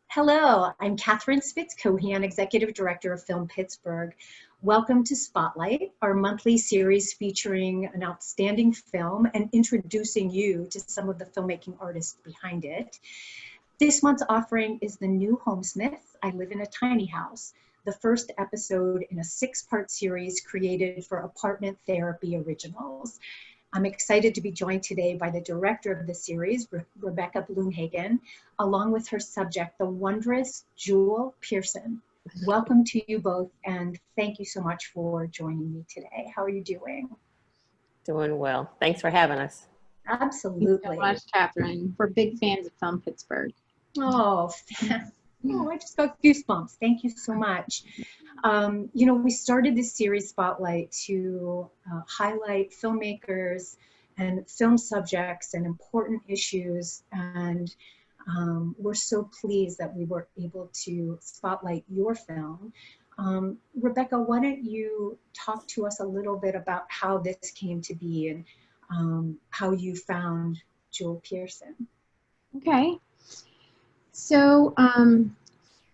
Hello, I'm Catherine Spitz-Cohen, Executive Director of Film Pittsburgh. Welcome to Spotlight, our monthly series featuring an outstanding film and introducing you to some of the filmmaking artists behind it. This month's offering is the new Homesmiths, I Live in a Tiny House, the first episode in a 6-part series created for Apartment Therapy Originals. I'm excited to be joined today by the director of the series, Rebecca Blumhagen, along with her subject, the wondrous Jewel Pearson. Welcome to you both, and thank you so much for joining me today. How are you doing? Doing well. Thanks for having us. Absolutely. Thanks so much, Catherine. We're big fans of Film Pittsburgh. Oh, I just got goosebumps. Thank you so much. We started this series Spotlight to highlight filmmakers and film subjects and important issues, and we're so pleased that we were able to spotlight your film. Rebecca, why don't you talk to us a little bit about how this came to be and how you found Jewel Pearson? Okay. So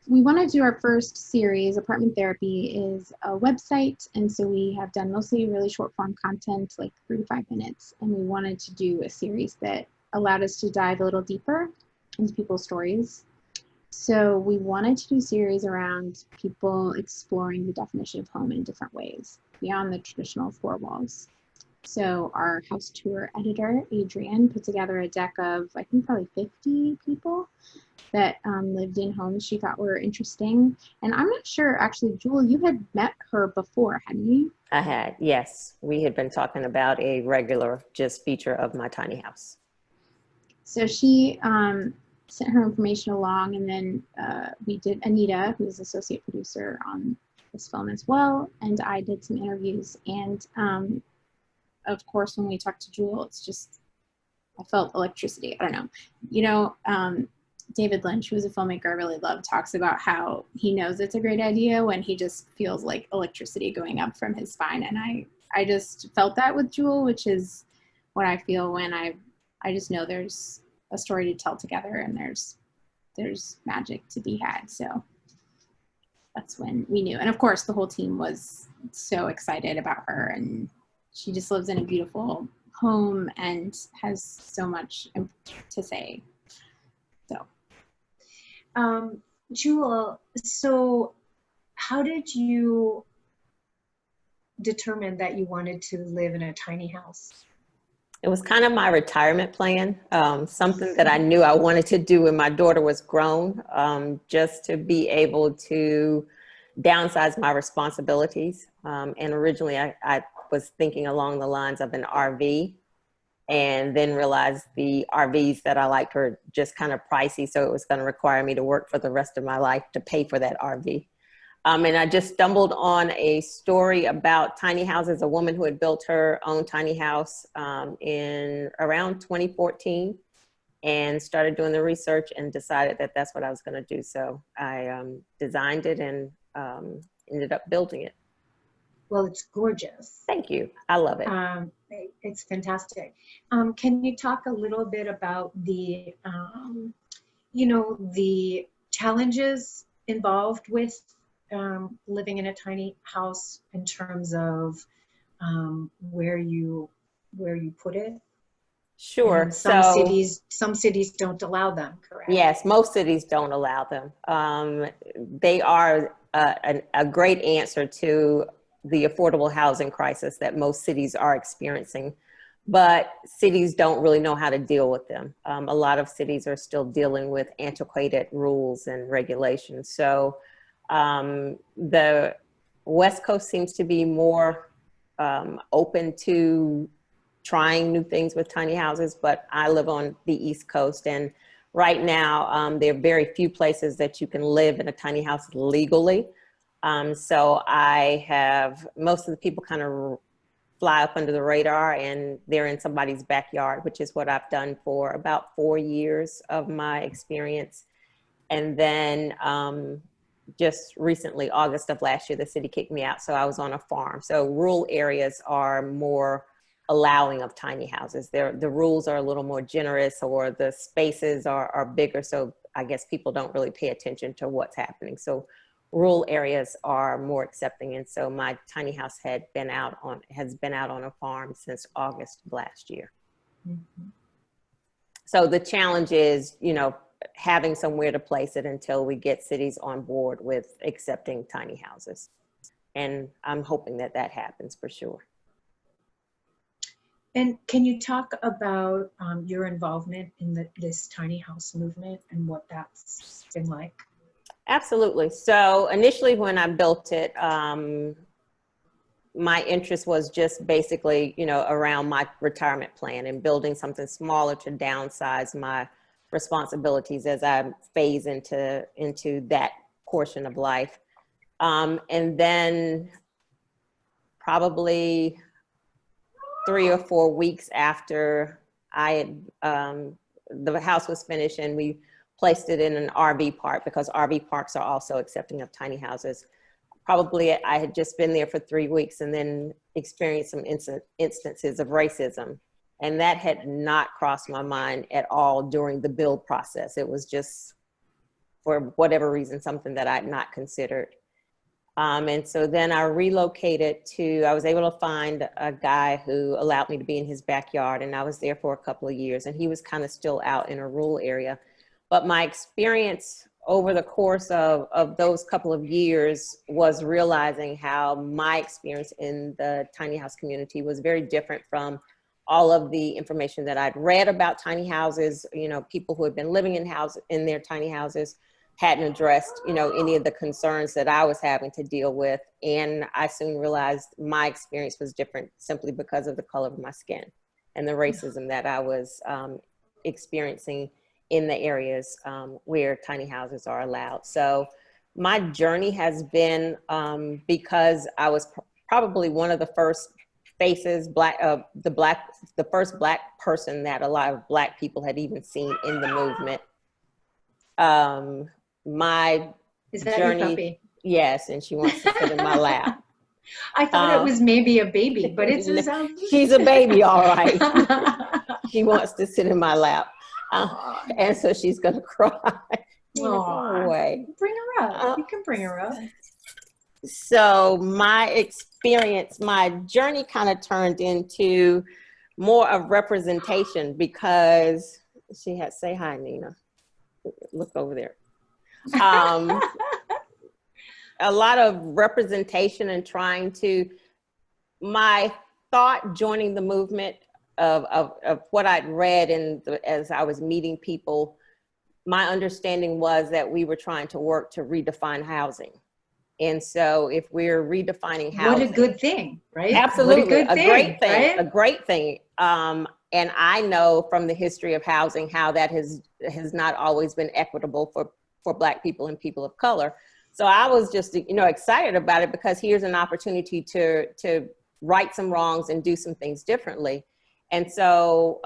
we want to do our first series. Apartment Therapy is a website, and so we have done mostly really short form content, like 3 to 5 minutes, and we wanted to do a series that allowed us to dive a little deeper into people's stories. So we wanted to do a series around people exploring the definition of home in different ways, beyond the traditional 4 walls. So our house tour editor, Adrienne, put together a deck of, I think, probably 50 people that lived in homes she thought were interesting. And I'm not sure, actually, Jewel, you had met her before, hadn't you? I had, yes. We had been talking about a regular just feature of my tiny house. So she sent her information along, and then we did Anita, who's associate producer on this film as well, and I did some interviews. And of course, when we talked to Jewel, it's just, I felt electricity. I don't know. David Lynch, who's a filmmaker I really love, talks about how he knows it's a great idea when he just feels like electricity going up from his spine. And I just felt that with Jewel, which is what I feel when I just know there's a story to tell together and there's magic to be had. So that's when we knew. And of course, the whole team was so excited about her, and she just lives in a beautiful home and has so much to say. So, Jewel, so how did you determine that you wanted to live in a tiny house? It was kind of my retirement plan, something that I knew I wanted to do when my daughter was grown, just to be able to downsize my responsibilities. And originally I was thinking along the lines of an RV, and then realized the RVs that I liked were just kind of pricey, so it was going to require me to work for the rest of my life to pay for that RV. And I just stumbled on a story about tiny houses, a woman who had built her own tiny house in around 2014, and started doing the research and decided that that's what I was going to do. So I designed it and ended up building it. Well, it's gorgeous. Thank you. I love it. It's fantastic. Can you talk a little bit about the, the challenges involved with living in a tiny house in terms of where you put it? Sure. And some cities don't allow them, correct? Yes, most cities don't allow them. They are a great answer to the affordable housing crisis that most cities are experiencing, but cities don't really know how to deal with them. A lot of cities are still dealing with antiquated rules and regulations. So the West Coast seems to be more open to trying new things with tiny houses, but I live on the East Coast, and right now there are very few places that you can live in a tiny house legally. So I have, most of the people kind of fly up under the radar, and they're in somebody's backyard, which is what I've done for about 4 years of my experience. And then just recently, August of last year, the city kicked me out, so I was on a farm. So rural areas are more allowing of tiny houses. The rules are a little more generous, or the spaces are bigger, so I guess people don't really pay attention to what's happening. So rural areas are more accepting. And so my tiny house has been out on a farm since August of last year. Mm-hmm. So the challenge is, having somewhere to place it until we get cities on board with accepting tiny houses. And I'm hoping that that happens for sure. And can you talk about your involvement in this tiny house movement and what that's been like? Absolutely. So initially when I built it, my interest was just basically, around my retirement plan and building something smaller to downsize my responsibilities as I phase into that portion of life. And then probably 3 or 4 weeks after the house was finished and we placed it in an RV park, because RV parks are also accepting of tiny houses. Probably I had just been there for 3 weeks and then experienced some instances of racism. And that had not crossed my mind at all during the build process. It was just, for whatever reason, something that I had not considered. And so then I relocated I was able to find a guy who allowed me to be in his backyard, and I was there for a couple of years, and he was kind of still out in a rural area. But my experience over the course of those couple of years was realizing how my experience in the tiny house community was very different from all of the information that I'd read about tiny houses. People who had been living in their tiny houses hadn't addressed, any of the concerns that I was having to deal with. And I soon realized my experience was different simply because of the color of my skin and the racism that I was experiencing in the areas where tiny houses are allowed. So my journey has been, because I was probably one of the first faces, the first Black person that a lot of Black people had even seen in the movement. My Is that journey, your puppy? yes, and she wants to sit in my lap. I thought it was maybe a baby, but it's a she's a baby, all right. She wants to sit in my lap, and so she's gonna cry. Go away. Bring her up. You can bring her up. So my experience, my journey kind of turned into more of representation, because she had, say hi, Nina. Look over there. A lot of representation and trying to, my thought joining the movement of what I'd read as I was meeting people, my understanding was that we were trying to work to redefine housing. And so if we're redefining housing. What a good thing, right? Absolutely, what a good thing, great thing, right? a great thing. And I know from the history of housing how that has not always been equitable for Black people and people of color. So I was just, excited about it, because here's an opportunity to right some wrongs and do some things differently. And so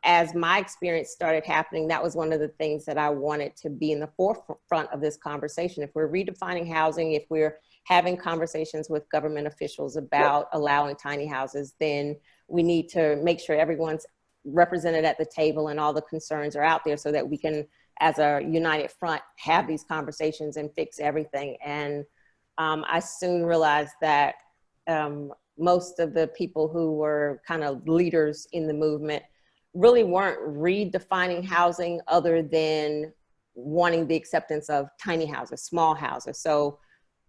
as my experience started happening, that was one of the things that I wanted to be in the forefront of this conversation. If we're redefining housing, if we're having conversations with government officials about allowing tiny houses, then we need to make sure everyone's represented at the table and all the concerns are out there, so that we can, as a united front, have these conversations and fix everything. And I soon realized that most of the people who were kind of leaders in the movement really weren't redefining housing other than wanting the acceptance of tiny houses, small houses. So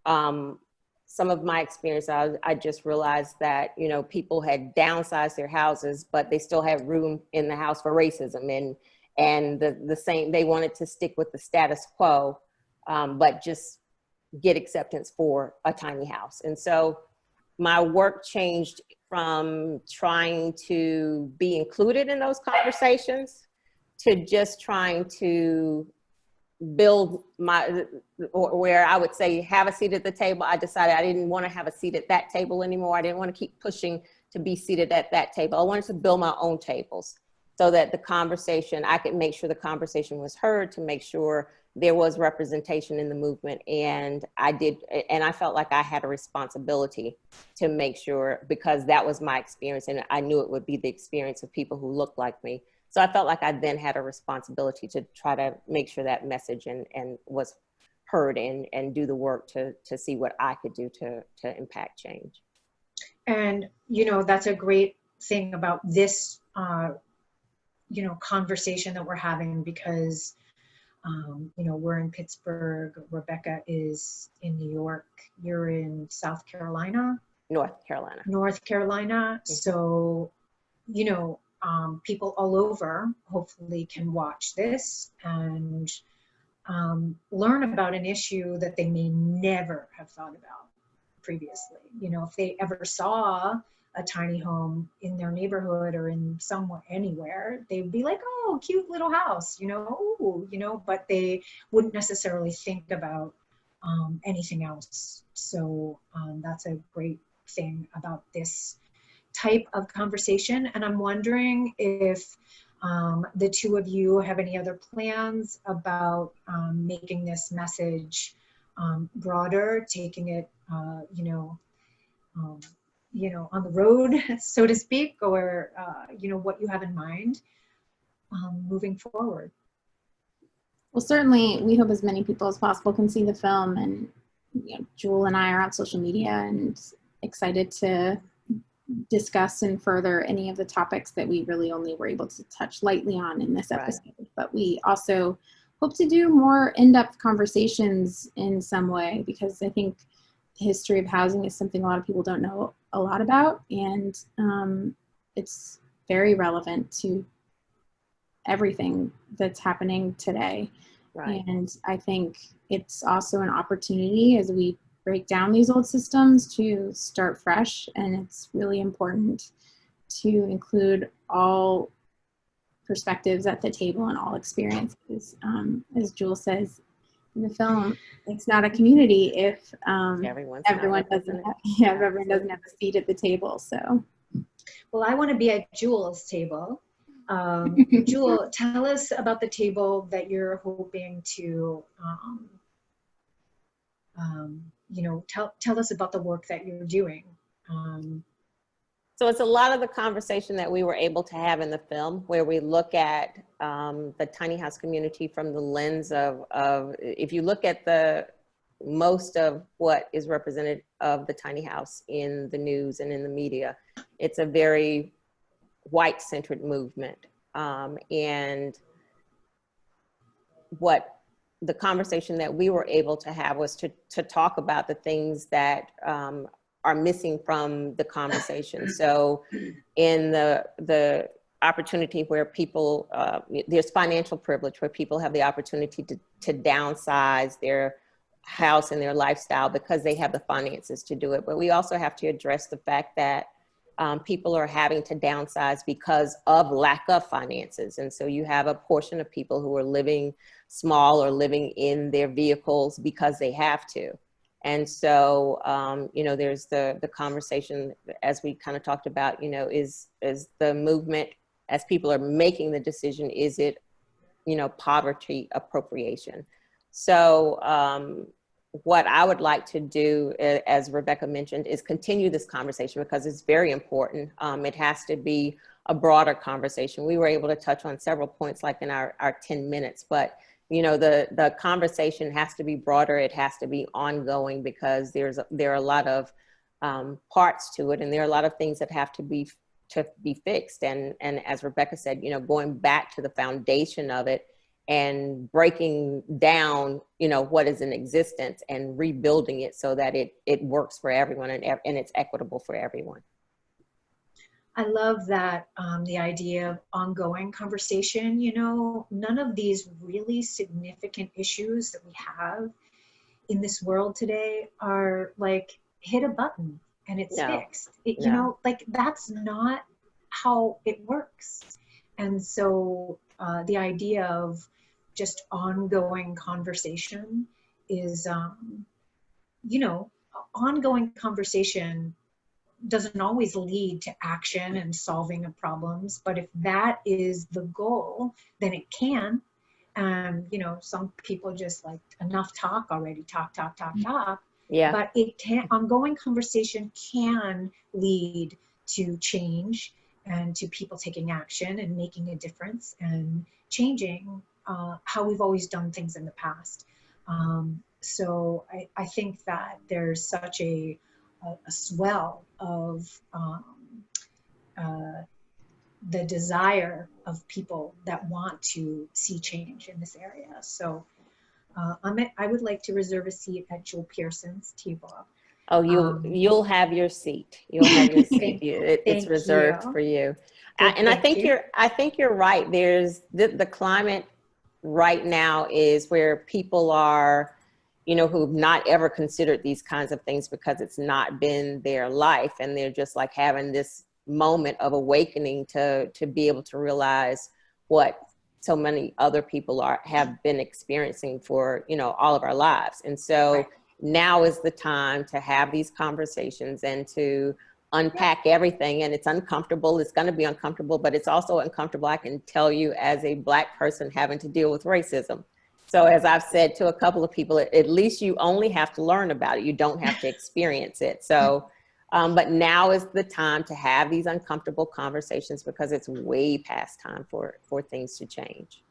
some of my experience, I just realized that, people had downsized their houses, but they still had room in the house for racism, and the same, they wanted to stick with the status quo, but just get acceptance for a tiny house. And so my work changed from trying to be included in those conversations to just trying to build where I would say, have a seat at the table. I decided I didn't want to have a seat at that table anymore. I didn't want to keep pushing to be seated at that table. I wanted to build my own tables, so that the conversation, I could make sure the conversation was heard, to make sure there was representation in the movement. And I felt like I had a responsibility to make sure, because that was my experience, and I knew it would be the experience of people who looked like me. So I felt like I then had a responsibility to try to make sure that message and was heard and do the work to see what I could do to impact change. And, you know, that's a great thing about this, you know, conversation that we're having, because, you know, we're in Pittsburgh, Rebecca is in New York, you're in South Carolina. North Carolina. North Carolina. Mm-hmm. So, you know, people all over hopefully can watch this and learn about an issue that they may never have thought about previously. You know, if they ever saw a tiny home in their neighborhood or in somewhere, anywhere, they'd be like, oh, cute little house, you know, ooh, you know, but they wouldn't necessarily think about anything else. So that's a great thing about this type of conversation. And I'm wondering if the two of you have any other plans about making this message broader, taking it, you know, on the road, so to speak, or, you know, what you have in mind moving forward. Well, certainly we hope as many people as possible can see the film, and you know, Jewel and I are on social media and excited to discuss and further any of the topics that we really only were able to touch lightly on in this episode. Right. But we also hope to do more in-depth conversations in some way, because I think the history of housing is something a lot of people don't know a lot about, and it's very relevant to everything that's happening today. Right. And I think it's also an opportunity as we break down these old systems to start fresh, and it's really important to include all perspectives at the table and all experiences. As Jewel says in the film, it's not a community if everyone doesn't have a seat at the table. So, well, I want to be at Jewel's table. Jewel, tell us about the table that you're hoping to, you know, tell us about the work that you're doing. So it's a lot of the conversation that we were able to have in the film, where we look at the tiny house community from the lens of if you look at most of what is represented of the tiny house in the news and in the media, it's a very white-centered movement. And what the conversation that we were able to have was to talk about the things that are missing from the conversation. So in the opportunity where people, there's financial privilege, where people have the opportunity to downsize their house and their lifestyle because they have the finances to do it. But we also have to address the fact that people are having to downsize because of lack of finances. And so you have a portion of people who are living small or living in their vehicles because they have to. And so, you know, there's the conversation, as we kind of talked about, you know, is the movement, as people are making the decision, is it, you know, poverty appropriation? So what I would like to do, as Rebecca mentioned, is continue this conversation because it's very important. It has to be a broader conversation. We were able to touch on several points like in our 10 minutes, but you know, the conversation has to be broader. It has to be ongoing because there are a lot of parts to it, and there are a lot of things that have to be fixed. And as Rebecca said, you know, going back to the foundation of it and breaking down, you know, what is in existence and rebuilding it so that it works for everyone and it's equitable for everyone. I love that, the idea of ongoing conversation. You know, none of these really significant issues that we have in this world today are like hit a button and it's fixed. You know, like that's not how it works. And so the idea of just ongoing conversation is, you know, ongoing conversation doesn't always lead to action and solving of problems, but if that is the goal, then it can. You know, some people just like enough talk already, talk. Yeah. But it can, ongoing conversation can lead to change and to people taking action and making a difference and changing how we've always done things in the past. So I think that there's such a swell of the desire of people that want to see change in this area. So I would like to reserve a seat at Joel Pearson's table. Oh, you'll have your seat. You'll have your seat. It's thank reserved you. for you. Good, And I thank you. think you're right. There's the climate right now is where people are, you know, who've not ever considered these kinds of things because it's not been their life, and they're just like having this moment of awakening to be able to realize what so many other people have been experiencing for, you know, all of our lives. And so Right. now is the time to have these conversations and to unpack everything. And it's uncomfortable. It's going to be uncomfortable, but it's also uncomfortable, I can tell you, as a Black person having to deal with racism. So as I've said to a couple of people, at least you only have to learn about it. You don't have to experience it. So, but now is the time to have these uncomfortable conversations because it's way past time for things to change.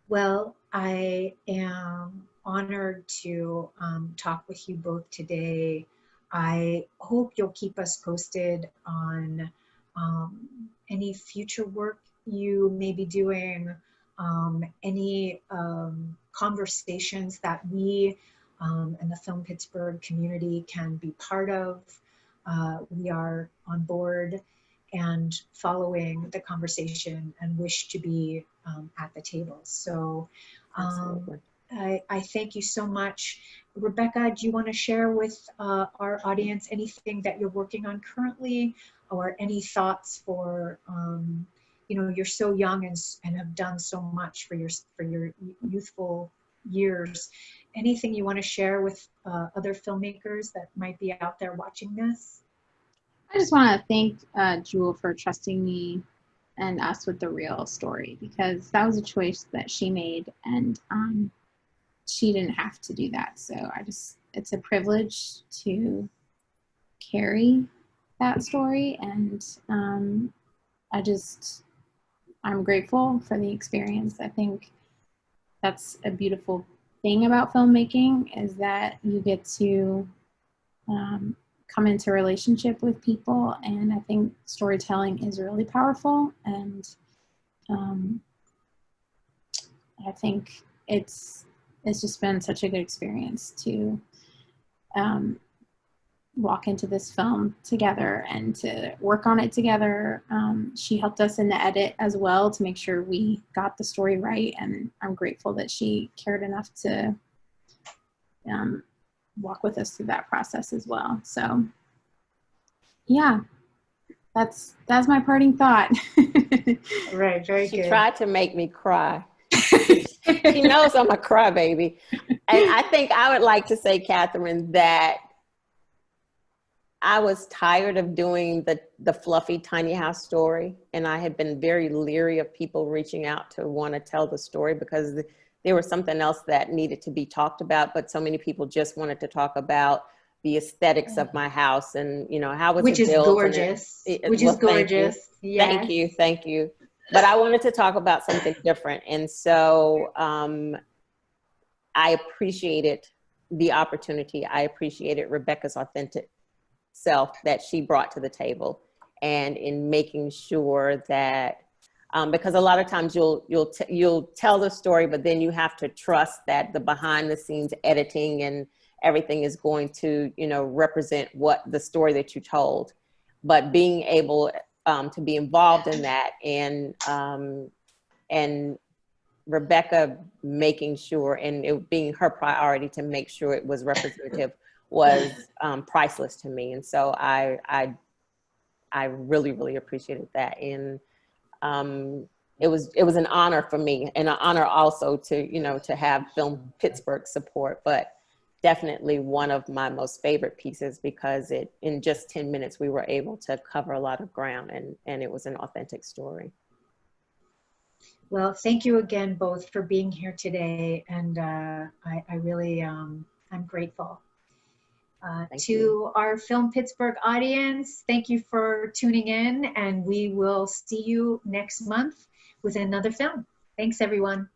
Well, I am honored to talk with you both today. I hope you'll keep us posted on any future work you may be doing, any conversations that we and the Film Pittsburgh community can be part of. We are on board and following the conversation and wish to be at the table. So I thank you so much. Rebecca, do you want to share with our audience anything that you're working on currently, or any thoughts for, you know, you're so young and have done so much for your youthful years. Anything you want to share with other filmmakers that might be out there watching this? I just want to thank Jewel for trusting me and us with the real story, because that was a choice that she made, and she didn't have to do that. So it's a privilege to carry that story, and I'm grateful for the experience. I think that's a beautiful thing about filmmaking, is that you get to come into a relationship with people, and I think storytelling is really powerful, and I think it's just been such a good experience to walk into this film together and to work on it together. She helped us in the edit as well to make sure we got the story right, and I'm grateful that she cared enough to walk with us through that process as well. So yeah, that's my parting thought. Right, very good. She tried to make me cry. She knows I'm a crybaby. And I think I would like to say, Catherine, that I was tired of doing the fluffy tiny house story, and I had been very leery of people reaching out to want to tell the story because there was something else that needed to be talked about, but so many people just wanted to talk about the aesthetics of my house and, you know, how was Which it is built. gorgeous. Which is gorgeous. Thank you. Thank you. But I wanted to talk about something different. And so I appreciated the opportunity. I appreciated Rebecca's authentic self that she brought to the table, and in making sure that because a lot of times you'll tell the story, but then you have to trust that the behind the scenes editing and everything is going to, you know, represent what the story that you told. But being able to be involved in that, and Rebecca making sure, and it being her priority to make sure it was representative, was priceless to me. And so I really, really appreciated that. And it was an honor for me, and an honor also to, you know, to have Film Pittsburgh support, but definitely one of my most favorite pieces because in just 10 minutes, we were able to cover a lot of ground, and it was an authentic story. Well, thank you again both for being here today, and I really, I'm grateful. To our Film Pittsburgh audience, thank you for tuning in, and we will see you next month with another film. Thanks, everyone.